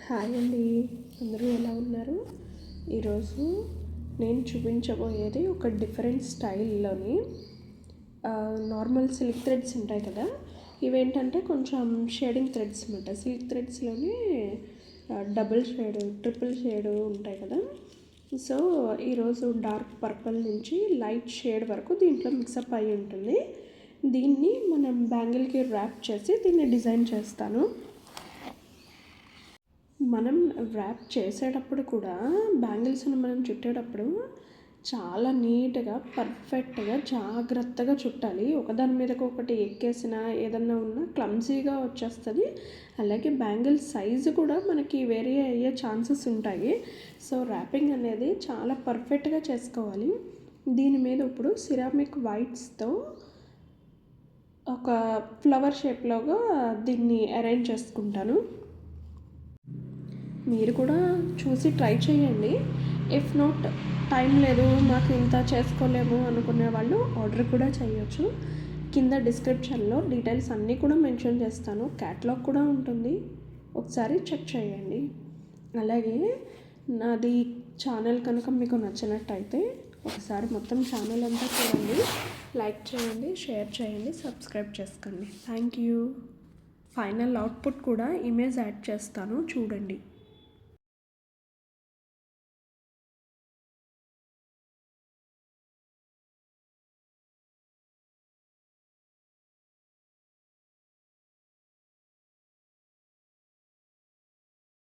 Hi అండి, అందరూ ఎలా ఉన్నారు? ఈరోజు నేను చూపించబోయేది ఒక డిఫరెంట్ స్టైల్లోని నార్మల్ సిల్క్ థ్రెడ్స్ ఉంటాయి కదా, ఇవేంటంటే కొంచెం షేడింగ్ థ్రెడ్స్ అనమాట. సిల్క్ థ్రెడ్స్లోనే డబుల్ షేడ్, ట్రిపుల్ షేడ్ ఉంటాయి కదా. సో ఈరోజు డార్క్ పర్పుల్ నుంచి లైట్ షేడ్ వరకు దీంట్లో మిక్సప్ అయి ఉంటుంది. దీన్ని మనం బ్యాంగిల్కి ర్యాప్ చేసి దీన్ని డిజైన్ చేస్తాను. మనం ర్యాప్ చేసేటప్పుడు కూడా బ్యాంగిల్స్ని మనం చుట్టేటప్పుడు చాలా నీట్గా, పర్ఫెక్ట్గా, జాగ్రత్తగా చుట్టాలి. ఒకదాని మీదకి ఒకటి ఎక్కేసినా ఏదన్నా ఉన్నా క్లమ్జీగా వచ్చేస్తుంది. అలాగే బ్యాంగిల్ సైజు కూడా మనకి వేరీ అయ్యే ఛాన్సెస్ ఉంటాయి. సో ర్యాపింగ్ అనేది చాలా పర్ఫెక్ట్గా చేసుకోవాలి. దీని మీద ఇప్పుడు సిరామిక్ వైట్స్తో ఒక ఫ్లవర్ షేప్లోగా దీన్ని అరేంజ్ చేసుకుంటాను. మీరు కూడా చూసి ట్రై చేయండి. ఇఫ్ నాట్, టైం లేదు మాకు ఇంత చేసుకోలేము అనుకునే వాళ్ళు ఆర్డర్ కూడా చేయొచ్చు. కింద డిస్క్రిప్షన్లో డీటెయిల్స్ అన్నీ కూడా మెన్షన్ చేస్తాను. క్యాటలాగ్ కూడా ఉంటుంది, ఒకసారి చెక్ చేయండి. అలాగే నాది ఛానల్ కనుక మీకు నచ్చినట్టయితే ఒకసారి మొత్తం ఛానల్ అంతా చూడండి, లైక్ చేయండి, షేర్ చేయండి, సబ్స్క్రైబ్ చేసుకోండి. Thank you. ఫైనల్ అవుట్పుట్ కూడా ఇమేజ్ యాడ్ చేస్తాను, చూడండి.